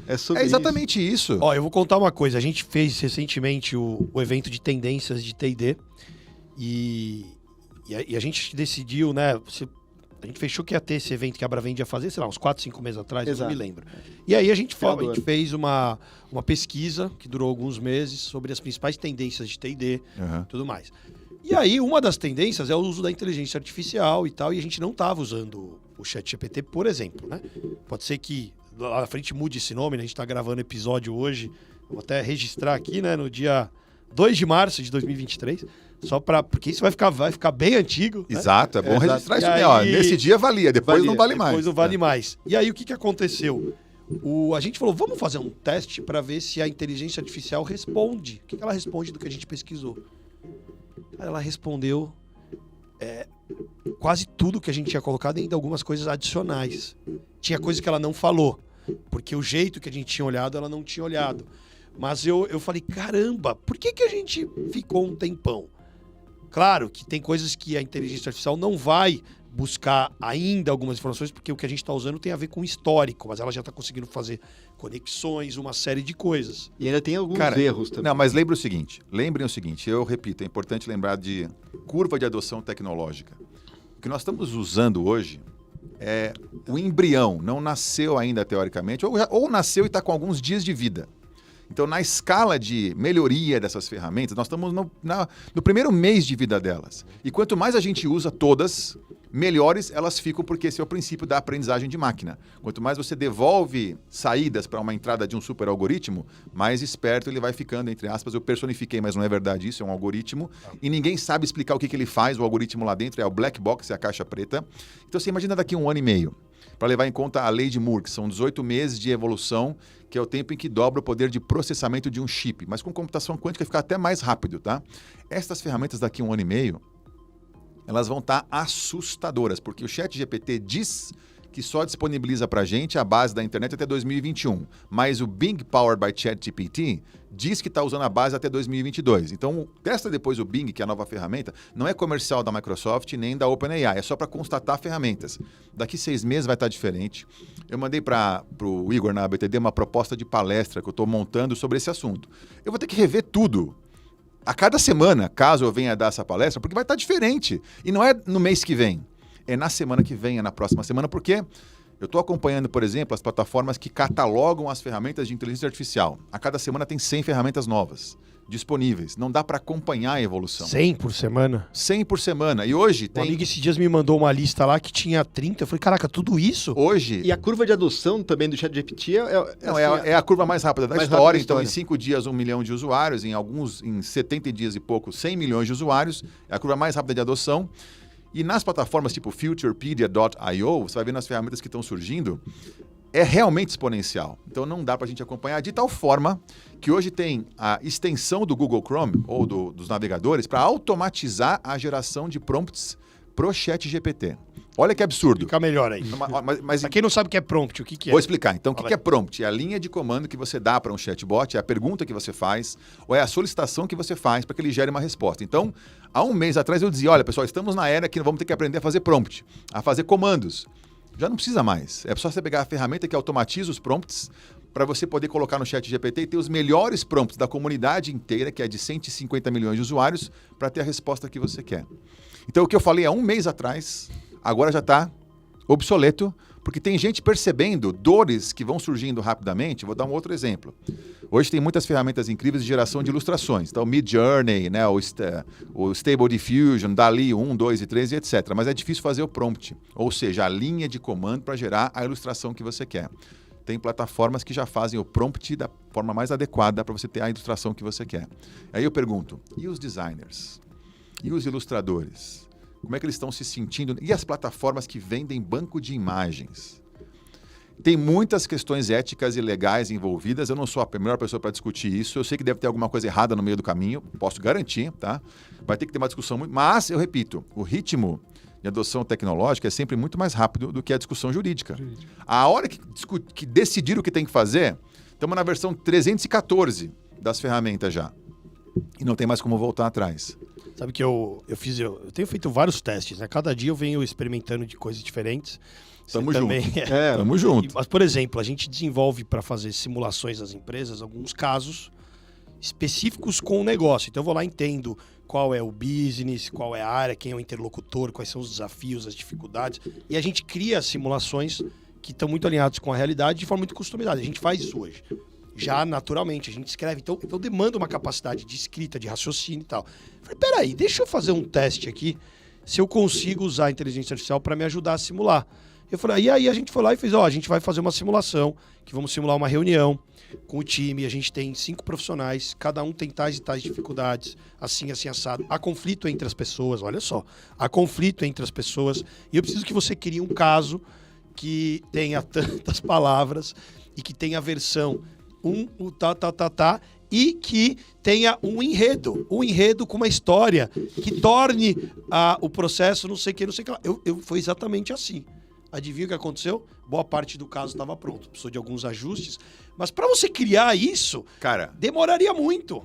É sobre isso. Exatamente isso. Eu vou contar uma coisa. A gente fez recentemente o evento de tendências de T&D e a gente decidiu, né? A gente fechou que ia ter esse evento que a Bravend ia fazer, sei lá, uns 4, 5 meses atrás, eu não me lembro. E aí a gente fez uma pesquisa que durou alguns meses sobre as principais tendências de T&D e tudo mais. E aí uma das tendências é o uso da inteligência artificial e tal, e a gente não estava usando o ChatGPT, por exemplo, né? Pode ser que lá na frente mude esse nome, né? A gente está gravando episódio hoje, vou até registrar aqui, né, no dia 2 de março de 2023, porque isso vai ficar bem antigo. Exato, né? É bom registrar isso aí. Nesse dia valia, depois não vale mais. Depois não vale mais. E aí o que aconteceu? A gente falou, vamos fazer um teste para ver se a inteligência artificial responde. O que ela responde do que a gente pesquisou? Aí ela respondeu quase tudo que a gente tinha colocado, ainda algumas coisas adicionais. Tinha coisa que ela não falou, porque o jeito que a gente tinha olhado, ela não tinha olhado. Mas eu falei, caramba, por que a gente ficou um tempão? Claro que tem coisas que a inteligência artificial não vai buscar ainda algumas informações, porque o que a gente está usando tem a ver com histórico, mas ela já está conseguindo fazer conexões, uma série de coisas. E ainda tem alguns erros também. Não, mas lembrem o seguinte, eu repito, é importante lembrar de curva de adoção tecnológica. O que nós estamos usando hoje é o embrião, não nasceu ainda teoricamente, ou nasceu e está com alguns dias de vida. Então, na escala de melhoria dessas ferramentas, nós estamos no primeiro mês de vida delas. E quanto mais a gente usa todas, melhores elas ficam, porque esse é o princípio da aprendizagem de máquina. Quanto mais você devolve saídas para uma entrada de um super algoritmo, mais esperto ele vai ficando, entre aspas. Eu personifiquei, mas não é verdade isso, é um algoritmo. E ninguém sabe explicar o que ele faz, o algoritmo lá dentro é o black box, é a caixa preta. Então, você imagina daqui a 1 ano e meio, para levar em conta a lei de Moore, que são 18 meses de evolução, que é o tempo em que dobra o poder de processamento de um chip. Mas com computação quântica fica até mais rápido, tá? Estas ferramentas daqui a 1 ano e meio, elas vão estar assustadoras, porque o ChatGPT diz que só disponibiliza para a gente a base da internet até 2021. Mas o Bing Powered by ChatGPT diz que está usando a base até 2022. Então, testa depois o Bing, que é a nova ferramenta, não é comercial da Microsoft nem da OpenAI, é só para constatar ferramentas. Daqui 6 meses vai estar diferente. Eu mandei para o Igor na ABTD uma proposta de palestra que eu estou montando sobre esse assunto. Eu vou ter que rever tudo a cada semana, caso eu venha dar essa palestra, porque vai estar diferente. E não é no mês que vem. É na semana que vem, é na próxima semana, porque eu estou acompanhando, por exemplo, as plataformas que catalogam as ferramentas de inteligência artificial. A cada semana tem 100 ferramentas novas disponíveis. Não dá para acompanhar a evolução. 100 por semana? 100 por semana. E hoje tem... Um amigo esses dias me mandou uma lista lá que tinha 30. Eu falei, caraca, tudo isso? Hoje... E a curva de adoção também do ChatGPT é a curva mais rápida da história. Então, em 5 dias, 1 milhão de usuários. Em 70 dias e pouco, 100 milhões de usuários. É a curva mais rápida de adoção. E nas plataformas tipo Futurepedia.io, você vai ver nas ferramentas que estão surgindo, é realmente exponencial. Então não dá para a gente acompanhar de tal forma que hoje tem a extensão do Google Chrome ou dos navegadores para automatizar a geração de prompts pro ChatGPT. Olha que absurdo. Fica melhor aí. Mas pra quem não sabe o que é prompt, o que é? Vou explicar. Então, o que é prompt? É a linha de comando que você dá para um chatbot, é a pergunta que você faz, ou é a solicitação que você faz para que ele gere uma resposta. Então, há um mês atrás eu dizia, olha, pessoal, estamos na era que vamos ter que aprender a fazer prompt, a fazer comandos. Já não precisa mais. É só você pegar a ferramenta que automatiza os prompts para você poder colocar no ChatGPT e ter os melhores prompts da comunidade inteira, que é de 150 milhões de usuários, para ter a resposta que você quer. Então, o que eu falei há um mês atrás, agora já está obsoleto, porque tem gente percebendo dores que vão surgindo rapidamente. Vou dar um outro exemplo. Hoje tem muitas ferramentas incríveis de geração de ilustrações. Então, Midjourney, né, o Stable Diffusion, DALL-E 1, 2 e 3 e etc. Mas é difícil fazer o prompt, ou seja, a linha de comando para gerar a ilustração que você quer. Tem plataformas que já fazem o prompt da forma mais adequada para você ter a ilustração que você quer. Aí eu pergunto, e os designers? E os ilustradores? Como é que eles estão se sentindo? E as plataformas que vendem banco de imagens? Tem muitas questões éticas e legais envolvidas. Eu não sou a melhor pessoa para discutir isso. Eu sei que deve ter alguma coisa errada no meio do caminho. Posso garantir, tá? Vai ter que ter uma discussão muito... Mas, eu repito, o ritmo de adoção tecnológica é sempre muito mais rápido do que a discussão jurídica. A hora que decidir o que tem que fazer, estamos na versão 314 das ferramentas já. E não tem mais como voltar atrás. Sabe que eu tenho feito vários testes, né? Cada dia eu venho experimentando de coisas diferentes. Tamo junto. Tamo junto. Mas, por exemplo, a gente desenvolve para fazer simulações das empresas alguns casos específicos com o negócio. Então eu vou lá e entendo qual é o business, qual é a área, quem é o interlocutor, quais são os desafios, as dificuldades. E a gente cria simulações que estão muito alinhadas com a realidade de forma muito customizada. A gente faz isso hoje. Já naturalmente, a gente escreve. Então demanda uma capacidade de escrita, de raciocínio e tal. Falei, peraí, deixa eu fazer um teste aqui, se eu consigo usar a inteligência artificial para me ajudar a simular. Eu falei, e aí a gente foi lá e fez, a gente vai fazer uma simulação, que vamos simular uma reunião com o time, a gente tem 5 profissionais, cada um tem tais e tais dificuldades, assim, assado. Há conflito entre as pessoas, olha só, há conflito entre as pessoas, e eu preciso que você crie um caso que tenha tantas palavras e que tenha a versão e que tenha um enredo com uma história que torne o processo não sei o que, não sei o que lá. Foi exatamente assim. Adivinha o que aconteceu? Boa parte do caso estava pronto. Precisou de alguns ajustes. Mas para você criar isso, Cara, demoraria muito.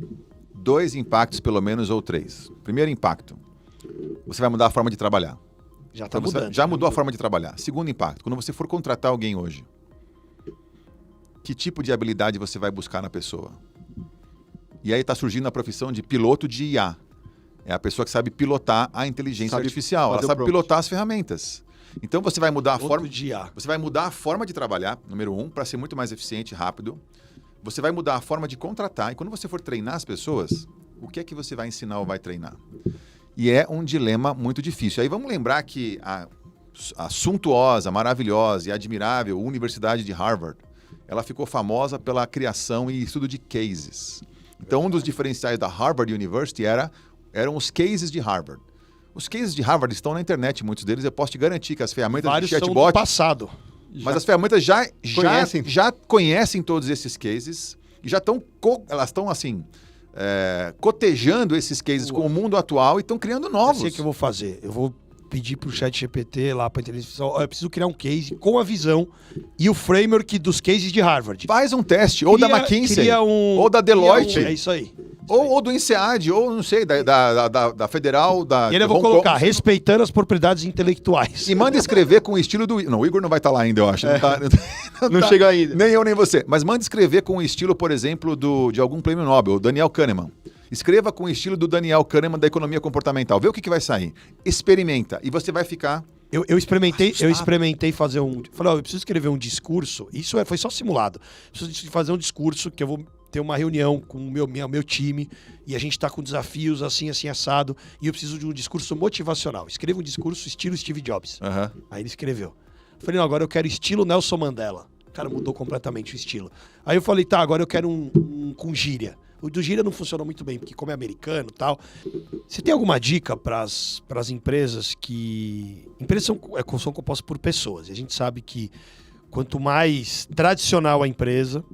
2 impactos, pelo menos, ou 3. Primeiro impacto, você vai mudar a forma de trabalhar. Já está Então, mudando. já mudou a forma de trabalhar. Segundo impacto, quando você for contratar alguém hoje, que tipo de habilidade você vai buscar na pessoa? E aí está surgindo a profissão de piloto de IA. É a pessoa que sabe pilotar a inteligência artificial. Ela sabe pilotar as ferramentas. Então você vai mudar a forma de IA. Você vai mudar a forma de trabalhar, número 1, para ser muito mais eficiente e rápido. Você vai mudar a forma de contratar. E quando você for treinar as pessoas, o que é que você vai ensinar ou vai treinar? E é um dilema muito difícil. Aí vamos lembrar que a suntuosa, maravilhosa e admirável Universidade de Harvard, ela ficou famosa pela criação e estudo de cases. Então, um dos diferenciais da Harvard University eram os cases de Harvard. Os cases de Harvard estão na internet, muitos deles. Eu posso te garantir que as ferramentas Vários de são chatbot... do passado. Mas as ferramentas já conhecem todos esses cases e já estão elas estão assim cotejando esses cases com o mundo atual e estão criando novos. Eu sei o que eu vou fazer. Eu vou pedir pro ChatGPT lá para inteligência artificial, eu preciso criar um case com a visão e o framework dos cases de Harvard. Faz um teste, ou da McKinsey, ou da Deloitte. É isso aí. Ou do INSEAD, ou não sei, da Federal, da E ele eu vou colocar, respeitando as propriedades intelectuais. E manda escrever com o estilo do... Não, o Igor não vai estar lá ainda, eu acho. Não chega ainda. Nem eu, nem você. Mas manda escrever com o estilo, por exemplo, de algum prêmio Nobel, o Daniel Kahneman. Escreva com o estilo do Daniel Kahneman da economia comportamental. Vê o que vai sair. Experimenta. E você vai ficar... Eu experimentei fazer um... Falei, eu preciso escrever um discurso. Isso foi só simulado. Preciso fazer um discurso que eu vou ter uma reunião com o meu time e a gente está com desafios assim, assado. E eu preciso de um discurso motivacional. Escreva um discurso estilo Steve Jobs. Uhum. Aí ele escreveu. Falei, não, agora eu quero estilo Nelson Mandela. O cara mudou completamente o estilo. Aí eu falei, tá, agora eu quero um com gíria. O do gíria não funcionou muito bem, porque como é americano e tal. Você tem alguma dica para as empresas que... Empresas são compostas por pessoas. E a gente sabe que quanto mais tradicional a empresa,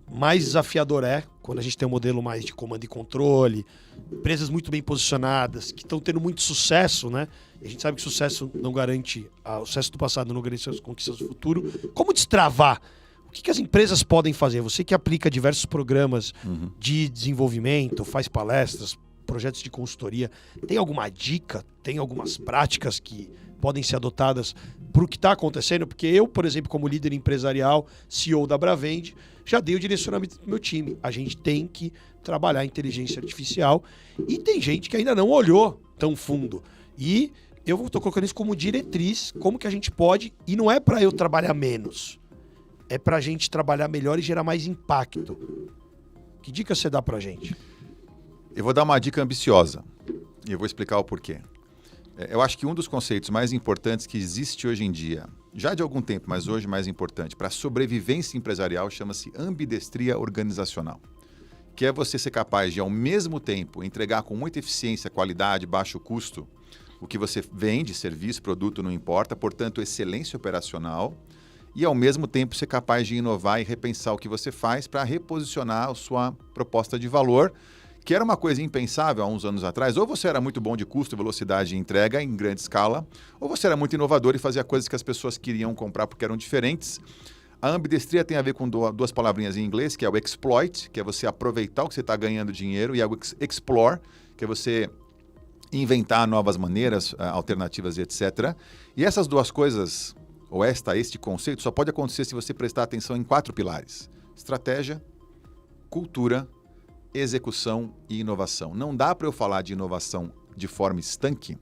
mais desafiador é quando a gente tem um modelo mais de comando e controle, empresas muito bem posicionadas, que estão tendo muito sucesso, né? E a gente sabe que sucesso não garante... O sucesso do passado não garante as conquistas do futuro. Como destravar? O que as empresas podem fazer? Você que aplica diversos programas de desenvolvimento, faz palestras, projetos de consultoria, tem alguma dica? Tem algumas práticas que podem ser adotadas para o que está acontecendo? Porque eu, por exemplo, como líder empresarial, CEO da Bravend, já dei o direcionamento do meu time. A gente tem que trabalhar a inteligência artificial e tem gente que ainda não olhou tão fundo. E eu estou colocando isso como diretriz, como que a gente pode, e não é para eu trabalhar menos, é pra gente trabalhar melhor e gerar mais impacto. Que dica você dá pra gente? Eu vou dar uma dica ambiciosa e eu vou explicar o porquê. Eu acho que um dos conceitos mais importantes que existe hoje em dia, já de algum tempo, mas hoje mais importante, para a sobrevivência empresarial, chama-se ambidestria organizacional. Que é você ser capaz de, ao mesmo tempo, entregar com muita eficiência, qualidade, baixo custo, o que você vende, serviço, produto, não importa, portanto, excelência operacional, e, ao mesmo tempo, ser capaz de inovar e repensar o que você faz para reposicionar a sua proposta de valor, que era uma coisa impensável há uns anos atrás. Ou você era muito bom de custo, velocidade e entrega em grande escala, ou você era muito inovador e fazia coisas que as pessoas queriam comprar porque eram diferentes. A ambidestria tem a ver com duas palavrinhas em inglês, que é o exploit, que é você aproveitar o que você está ganhando dinheiro, e é o explore, que é você inventar novas maneiras, alternativas e etc. E essas duas coisas... ou este conceito só pode acontecer se você prestar atenção em 4 pilares: estratégia, cultura, execução e inovação. Não dá para eu falar de inovação de forma estanque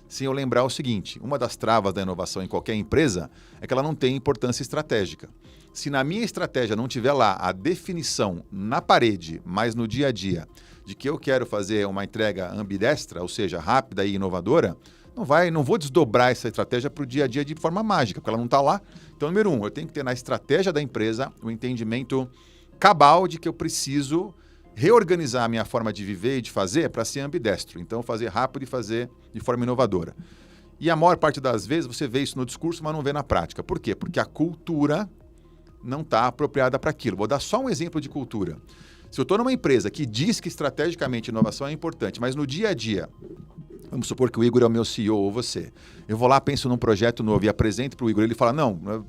sem eu lembrar o seguinte: uma das travas da inovação em qualquer empresa é que ela não tem importância estratégica. Se na minha estratégia não tiver lá a definição na parede, mas no dia a dia, de que eu quero fazer uma entrega ambidestra, ou seja, rápida e inovadora, não vou desdobrar essa estratégia para o dia a dia de forma mágica, porque ela não está lá. Então, número 1, eu tenho que ter na estratégia da empresa o entendimento cabal de que eu preciso reorganizar a minha forma de viver e de fazer para ser ambidestro. Então, fazer rápido e fazer de forma inovadora. E a maior parte das vezes você vê isso no discurso, mas não vê na prática. Por quê? Porque a cultura não está apropriada para aquilo. Vou dar só um exemplo de cultura. Se eu estou numa empresa que diz que estrategicamente inovação é importante, mas no dia a dia, vamos supor que o Igor é o meu CEO ou você, eu vou lá, penso num projeto novo e apresento para o Igor, ele fala, não,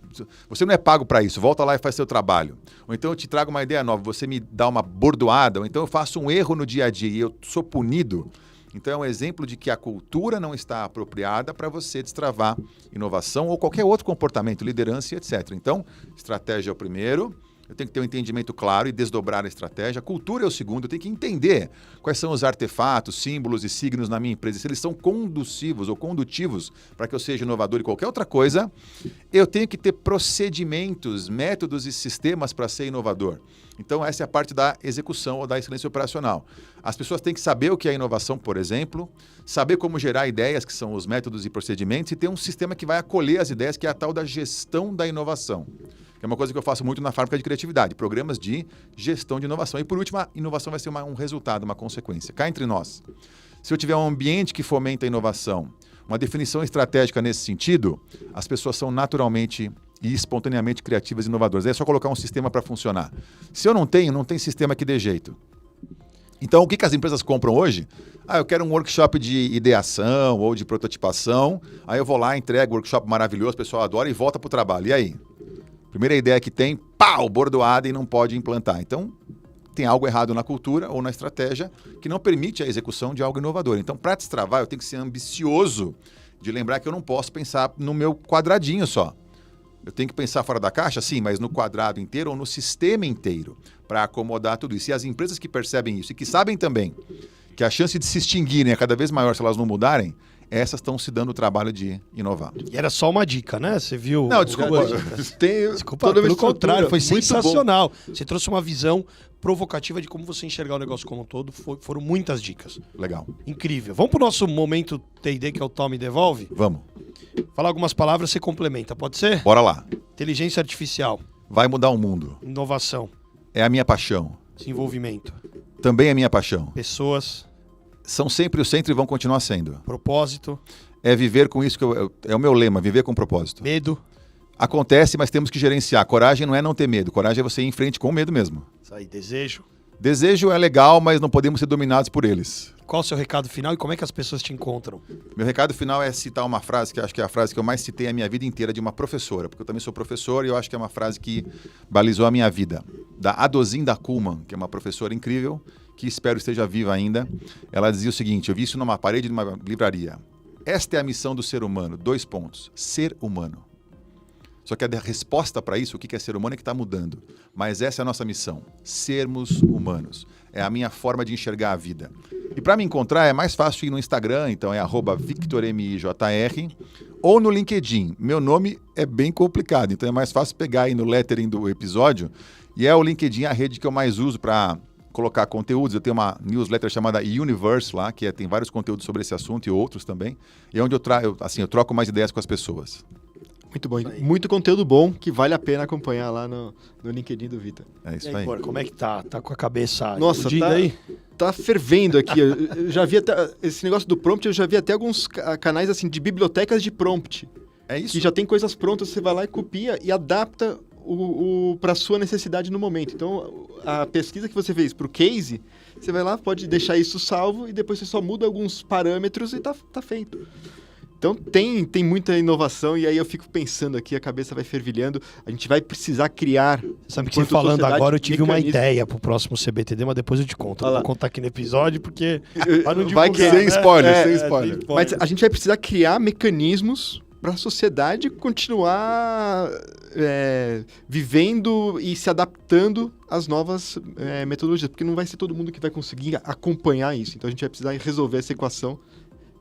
você não é pago para isso, volta lá e faz seu trabalho. Ou então eu te trago uma ideia nova, você me dá uma bordoada, ou então eu faço um erro no dia a dia e eu sou punido. Então é um exemplo de que a cultura não está apropriada para você destravar inovação ou qualquer outro comportamento, liderança, etc. Então, estratégia é o primeiro. Eu tenho que ter um entendimento claro e desdobrar a estratégia. A cultura é o segundo. Eu tenho que entender quais são os artefatos, símbolos e signos na minha empresa. Se eles são conducivos ou condutivos para que eu seja inovador e qualquer outra coisa, eu tenho que ter procedimentos, métodos e sistemas para ser inovador. Então, essa é a parte da execução ou da excelência operacional. As pessoas têm que saber o que é inovação, por exemplo, saber como gerar ideias, que são os métodos e procedimentos, e ter um sistema que vai acolher as ideias, que é a tal da gestão da inovação. Que é uma coisa que eu faço muito na fábrica de criatividade, programas de gestão de inovação. E por último, a inovação vai ser um resultado, uma consequência. Cá entre nós, se eu tiver um ambiente que fomenta a inovação, uma definição estratégica nesse sentido, as pessoas são naturalmente e espontaneamente criativas e inovadoras. Aí é só colocar um sistema para funcionar. Se eu não tenho, não tem sistema que dê jeito. Então, o que as empresas compram hoje? Eu quero um workshop de ideação ou de prototipação, aí eu vou lá, entrego o workshop maravilhoso, o pessoal adora e volta para o trabalho. E aí? Primeira ideia que tem, pau, bordoada e não pode implantar. Então, tem algo errado na cultura ou na estratégia que não permite a execução de algo inovador. Então, para destravar, eu tenho que ser ambicioso de lembrar que eu não posso pensar no meu quadradinho só. Eu tenho que pensar fora da caixa, sim, mas no quadrado inteiro ou no sistema inteiro para acomodar tudo isso. E as empresas que percebem isso e que sabem também que a chance de se extinguirem é cada vez maior se elas não mudarem, essas estão se dando o trabalho de inovar. E era só uma dica, né? Você viu? Não, desculpa. Desculpa, pelo contrário, foi sensacional. Você trouxe uma visão provocativa de como você enxergar o negócio como um todo. Foram muitas dicas. Legal. Incrível. Vamos pro nosso momento T&D, que é o Toma e Devolve? Vamos. Falar algumas palavras, você complementa, pode ser? Bora lá. Inteligência artificial. Vai mudar o mundo. Inovação. É a minha paixão. Desenvolvimento. Também é minha paixão. Pessoas. São sempre o centro e vão continuar sendo. Propósito. É viver com isso, é o meu lema, viver com propósito. Medo. Acontece, mas temos que gerenciar. Coragem não é não ter medo, coragem é você ir em frente com medo mesmo. Isso aí, desejo. Desejo é legal, mas não podemos ser dominados por eles. Qual o seu recado final e como é que as pessoas te encontram? Meu recado final é citar uma frase, que acho que é a frase que eu mais citei a minha vida inteira, de uma professora, porque eu também sou professor e eu acho que é uma frase que balizou a minha vida. Da Adozinda Kuhlmann, que é uma professora incrível, que espero esteja viva ainda. Ela dizia o seguinte, eu vi isso numa parede de uma livraria. Esta é a missão do ser humano, 2 pontos, ser humano. Só que a resposta para isso, o que é ser humano, é que está mudando. Mas essa é a nossa missão, sermos humanos. É a minha forma de enxergar a vida. E para me encontrar é mais fácil ir no Instagram, então é @VictorMIJR, ou no LinkedIn. Meu nome é bem complicado, então é mais fácil pegar aí no lettering do episódio. E é o LinkedIn a rede que eu mais uso para colocar conteúdos. Eu tenho uma newsletter chamada Universe lá, que tem vários conteúdos sobre esse assunto e outros também. E é onde eu troco mais ideias com as pessoas. Muito bom. Muito conteúdo bom que vale a pena acompanhar lá no LinkedIn do Vitor. É isso E aí, aí. Cor, como é que tá? Tá com a cabeça Nossa, explodida aí? tá fervendo aqui. Eu já vi até esse negócio do prompt, eu já vi até alguns canais assim de bibliotecas de prompt. É isso. Que já tem coisas prontas, você vai lá e copia e adapta para sua necessidade no momento. Então, a pesquisa que você fez para o case, você vai lá, pode deixar isso salvo e depois você só muda alguns parâmetros e tá feito. Então tem muita inovação e aí eu fico pensando aqui, a cabeça vai fervilhando, a gente vai precisar criar... Sabe que você falando agora, eu tive uma ideia pro próximo CBTD, mas depois eu te conto. Eu vou contar aqui no episódio, porque... Vai que sem spoiler, sem spoiler. Mas a gente vai precisar criar mecanismos para a sociedade continuar vivendo e se adaptando às novas metodologias, porque não vai ser todo mundo que vai conseguir acompanhar isso. Então a gente vai precisar resolver essa equação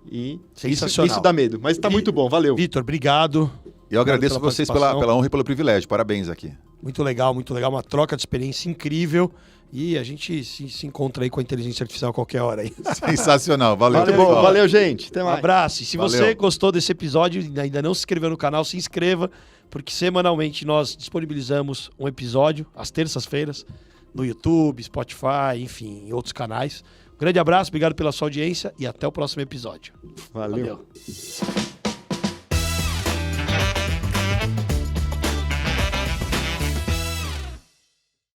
e isso dá medo. Mas tá muito bom, valeu. Vitor, obrigado. Eu agradeço vocês pela honra e pelo privilégio. Parabéns aqui. Muito legal, uma troca de experiência incrível. E a gente se encontra aí com a inteligência artificial a qualquer hora aí. Sensacional, valeu. Muito bom, valeu, gente. Até mais. Um abraço. E se você gostou desse episódio e ainda não se inscreveu no canal, se inscreva, porque semanalmente nós disponibilizamos um episódio, às terças-feiras, no YouTube, Spotify, enfim, em outros canais. Um grande abraço, obrigado pela sua audiência e até o próximo episódio. Valeu.